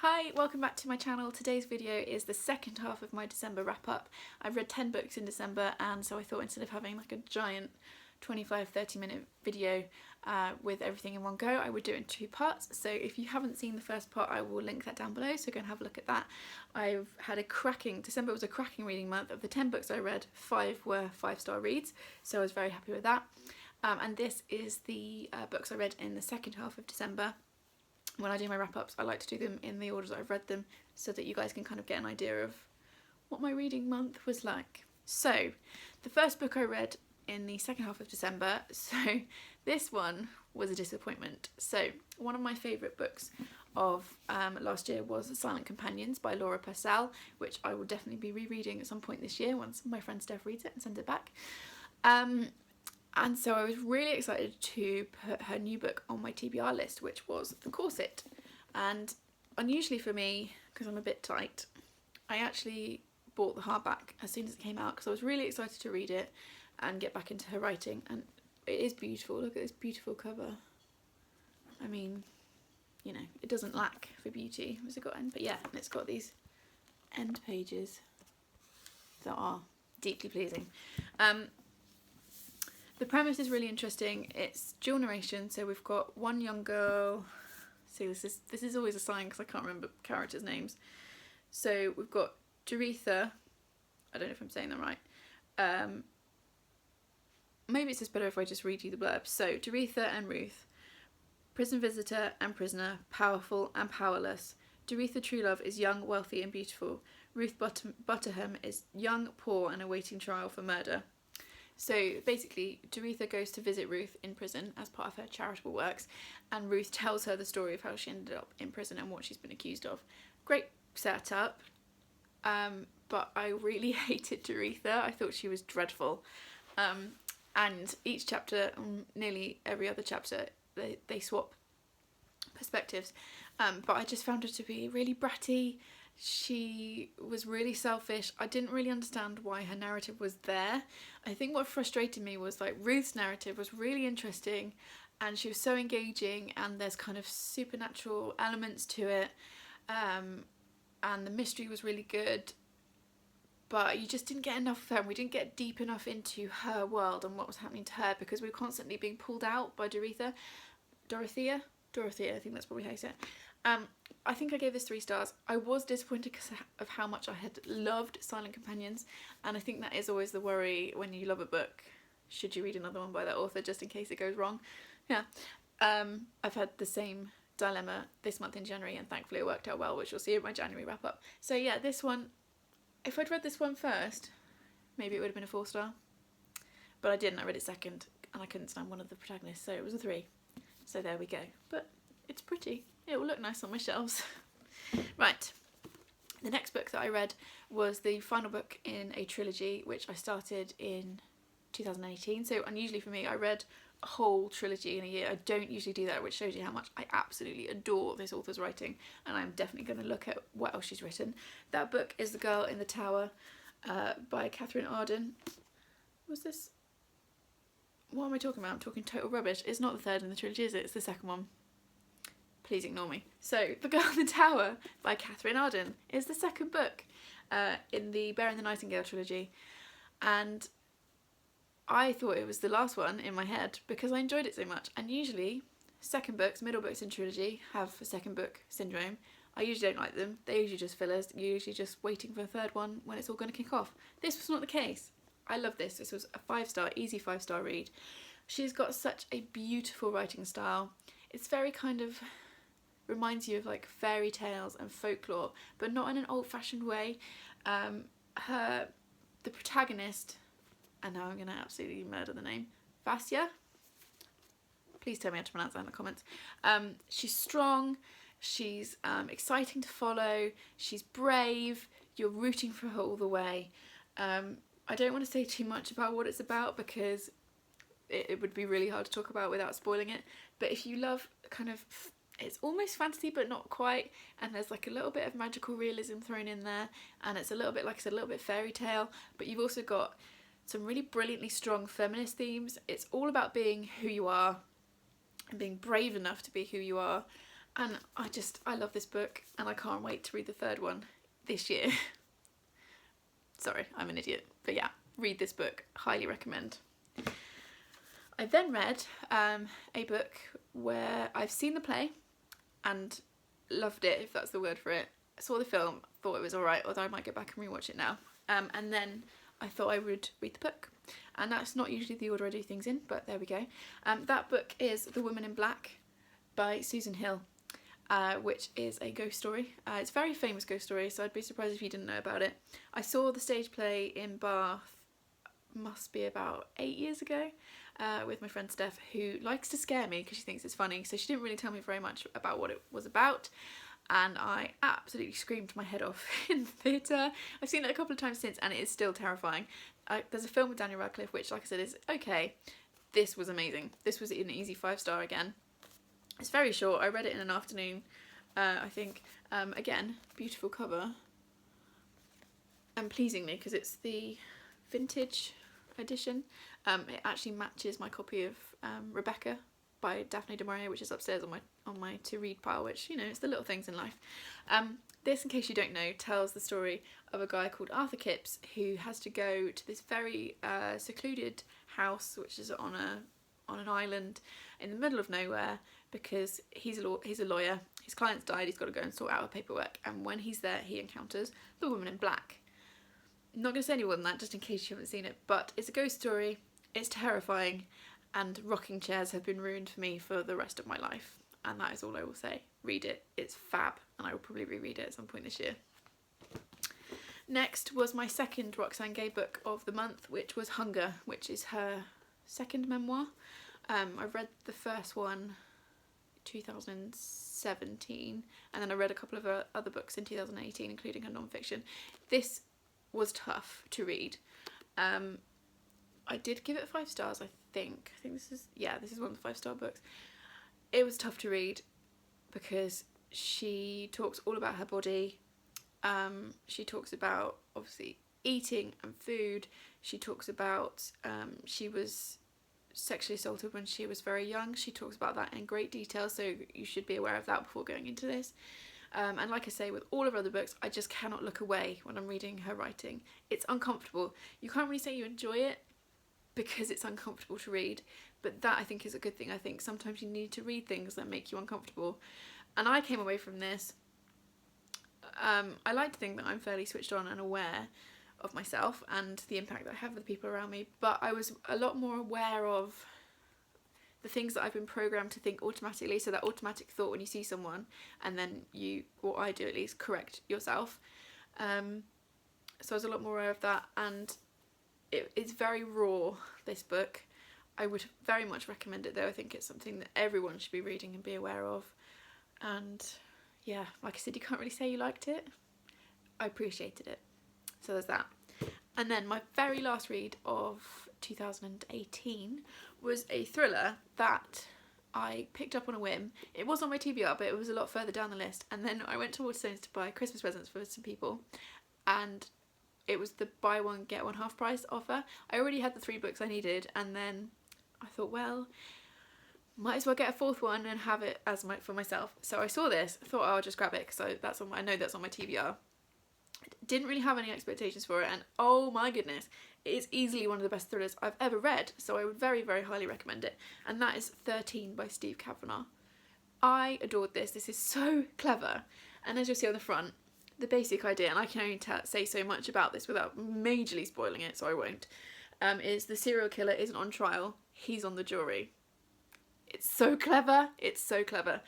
Hi, welcome back to my channel. Today's video is the second half of my December wrap up. I've read 10 books in December, and so I thought instead of having like a giant 25-30 minute video with everything in one go, I would do it in two parts. So if you haven't seen the first part, I will link that down below, so go and have a look at that. I've had December was a cracking reading month. Of the 10 books I read, 5 were 5-star reads, so I was very happy with that. And this is the books I read in the second half of December. When I do my wrap-ups, I like to do them in the order that I've read them so that you guys can kind of get an idea of what my reading month was like. So, the first book I read in the second half of December, so this one was a disappointment. So, one of my favourite books of last year was Silent Companions by Laura Purcell, which I will definitely be rereading at some point this year once my friend Steph reads it and sends it back. And so I was really excited to put her new book on my TBR list, which was The Corset. And unusually for me, because I'm a bit tight, I actually bought the hardback as soon as it came out because I was really excited to read it and get back into her writing. And it is beautiful. Look at this beautiful cover. I mean, you know, it doesn't lack for beauty. Has it got end? But yeah, and it's got these end pages that are deeply pleasing. The premise is really interesting. It's dual narration, so we've got one young girl. See, this is always a sign because I can't remember characters' names. So we've got Doretha. I don't know if I'm saying that right. Maybe it's just better if I just read you the blurb. So Doretha and Ruth, prison visitor and prisoner, powerful and powerless. Doretha Truelove is young, wealthy, and beautiful. Ruth Butterham is young, poor, and awaiting trial for murder. So basically, Doretha goes to visit Ruth in prison as part of her charitable works, and Ruth tells her the story of how she ended up in prison and what she's been accused of. Great setup, but I really hated Doretha. I thought she was dreadful. And each chapter, nearly every other chapter, they swap perspectives. But I just found her to be really bratty. She was really selfish. I didn't really understand why her narrative was there. I think what frustrated me was like Ruth's narrative was really interesting and she was so engaging, and there's kind of supernatural elements to it, and the mystery was really good, but you just didn't get enough of her, and we didn't get deep enough into her world and what was happening to her because we were constantly being pulled out by Dorothea, I think that's probably how you say it. I think I gave this 3 stars. I was disappointed because of how much I had loved Silent Companions, and I think that is always the worry when you love a book. Should you read another one by that author just in case it goes wrong? Yeah. I've had the same dilemma this month in January, and thankfully it worked out well, which you'll see in my January wrap up. So yeah, this one, if I'd read this one first, maybe it would have been a 4-star. But I didn't. I read it second, and I couldn't stand one of the protagonists, so it was a 3. So there we go. But it's pretty. It will look nice on my shelves. Right, the next book that I read was the final book in a trilogy, which I started in 2018. So unusually for me, I read a whole trilogy in a year. I don't usually do that, which shows you how much I absolutely adore this author's writing, and I'm definitely going to look at what else she's written. That book is The Girl in the Tower by Katherine Arden. Was this... What am I talking about? I'm talking total rubbish. It's not the third in the trilogy, is it? It's the second one. Please ignore me. So, The Girl in the Tower by Katherine Arden is the second book in the Bear and the Nightingale trilogy. And I thought it was the last one in my head because I enjoyed it so much. And usually, second books, middle books in trilogy have a second book syndrome. I usually don't like them. They're usually just fillers. You're usually just waiting for the third one when it's all going to kick off. This was not the case. I love this. This was a 5-star, easy 5-star read. She's got such a beautiful writing style. It's very kind of... reminds you of like fairy tales and folklore, but not in an old-fashioned way. The protagonist, and now I'm going to absolutely murder the name, Vasya. Please tell me how to pronounce that in the comments. She's strong, she's exciting to follow, she's brave, you're rooting for her all the way. I don't want to say too much about what it's about because it would be really hard to talk about without spoiling it, but if you love kind of... It's almost fantasy but not quite, and there's like a little bit of magical realism thrown in there, and it's a little bit, like I said, a little bit fairy tale, but you've also got some really brilliantly strong feminist themes. It's all about being who you are and being brave enough to be who you are, And I love this book, and I can't wait to read the third one this year. Sorry, I'm an idiot. But yeah, read this book. Highly recommend. I then read a book where I've seen the play and loved it, if that's the word for it. I saw the film, thought it was alright, although I might go back and rewatch it now. And then I thought I would read the book. And that's not usually the order I do things in, but there we go. That book is The Woman in Black by Susan Hill, which is a ghost story. It's a very famous ghost story, so I'd be surprised if you didn't know about it. I saw the stage play in Bath, must be about 8 years ago, with my friend Steph, who likes to scare me because she thinks it's funny, so she didn't really tell me very much about what it was about, and I absolutely screamed my head off in the theatre. I've seen it a couple of times since, and it is still terrifying. There's a film with Daniel Radcliffe, which, like I said, is okay. This was amazing. This was an easy 5-star again. It's very short. I read it in an afternoon, I think. Again, beautiful cover. And pleasingly, because it's the vintage edition, it actually matches my copy of Rebecca by Daphne du Maurier, which is upstairs on my to-read pile, which, you know, it's the little things in life. This, in case you don't know, tells the story of a guy called Arthur Kipps who has to go to this very secluded house, which is on an island in the middle of nowhere, because he's a lawyer. His client's died. He's got to go and sort out her paperwork. And when he's there, he encounters the Woman in Black. I'm not going to say any more than that, just in case you haven't seen it. But it's a ghost story. It's terrifying, and rocking chairs have been ruined for me for the rest of my life. And that is all I will say. Read it. It's fab, and I will probably reread it at some point this year. Next was my second Roxane Gay book of the month, which was Hunger, which is her second memoir. I read the first one 2017, and then I read a couple of other books in 2018, including her non-fiction. This was tough to read. I did give it 5 stars, I think. This is one of the 5-star books. It was tough to read because she talks all about her body. She talks about, obviously, eating and food. She talks about she was sexually assaulted when she was very young. She talks about that in great detail, so you should be aware of that before going into this. And like I say, with all of her other books, I just cannot look away when I'm reading her writing. It's uncomfortable. You can't really say you enjoy it because it's uncomfortable to read, but that, I think, is a good thing. I think sometimes you need to read things that make you uncomfortable. And I came away from this, I like to think that I'm fairly switched on and aware of myself and the impact that I have with the people around me, but I was a lot more aware of the things that I've been programmed to think automatically. So that automatic thought when you see someone, and then you, what I do at least, correct yourself. So I was a lot more aware of that, and it's very raw, this book. I would very much recommend it though. I think it's something that everyone should be reading and be aware of. And yeah, like I said, you can't really say you liked it. I appreciated it. So there's that. And then my very last read of 2018 was a thriller that I picked up on a whim. It was on my TBR, but it was a lot further down the list. And then I went to Waterstones to buy Christmas presents for some people, and it was the buy one get one half price offer. I already had the 3 books I needed, and then I thought, well, might as well get a 4th one and have it as for myself. So I saw this, thought, oh, I'll just grab it because I know that's on my TBR. Didn't really have any expectations for it, and oh my goodness, it is easily one of the best thrillers I've ever read, so I would very, very highly recommend it. And that is 13 by Steve Cavanagh. I adored this. This is so clever, and as you'll see on the front, the basic idea, and I can only say so much about this without majorly spoiling it, so I won't, is the serial killer isn't on trial, he's on the jury. It's so clever. It's so clever.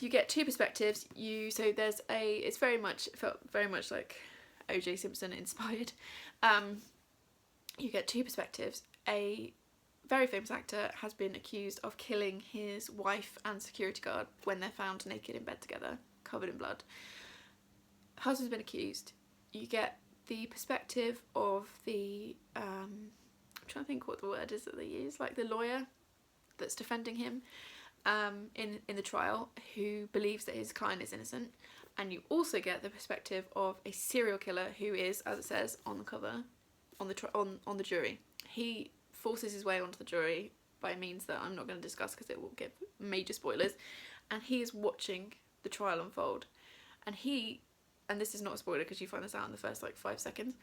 You get 2 perspectives. It's felt very much like O.J. Simpson inspired. You get 2 perspectives. A very famous actor has been accused of killing his wife and security guard when they're found naked in bed together, covered in blood. Husband's been accused. You get the perspective of the I'm trying to think what the word is that they use, like the lawyer that's defending him in the trial, who believes that his client is innocent. And you also get the perspective of a serial killer who is, as it says on the cover, on the jury. He forces his way onto the jury by means that I'm not going to discuss because it will give major spoilers. and he is watching the trial unfold. And this is not a spoiler because you find this out in the first like 5 seconds,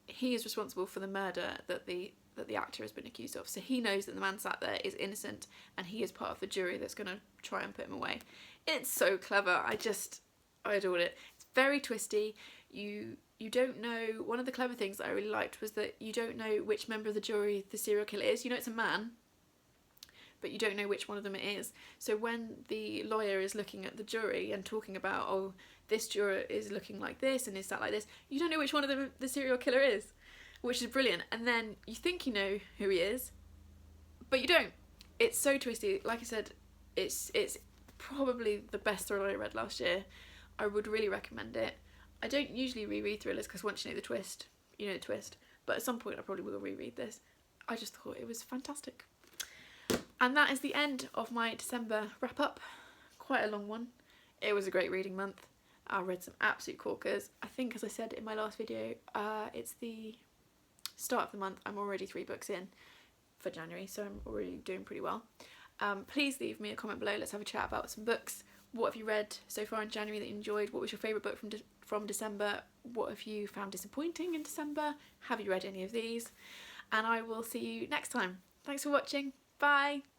he is responsible for the murder that the actor has been accused of. So he knows that the man sat there is innocent, and he is part of the jury that's going to try and put him away. It's so clever. I adored it. It's very twisty. You don't know. One of the clever things that I really liked was that you don't know which member of the jury the serial killer is. You know it's a man, but you don't know which one of them it is. So when the lawyer is looking at the jury and talking about, oh, this juror is looking like this and is that like this, you don't know which one of them the serial killer is, which is brilliant. And then you think you know who he is, but you don't. It's so twisty. Like I said, it's probably the best thriller I read last year. I would really recommend it. I don't usually reread thrillers because once you know the twist, you know the twist. But at some point I probably will reread this. I just thought it was fantastic. And that is the end of my December wrap up. Quite a long one. It was a great reading month. I read some absolute corkers. I think, as I said in my last video, it's the start of the month. I'm already 3 books in for January, so I'm already doing pretty well. Please leave me a comment below. Let's have a chat about some books. What have you read so far in January that you enjoyed? What was your favourite book from December? What have you found disappointing in December? Have you read any of these? And I will see you next time. Thanks for watching. Bye!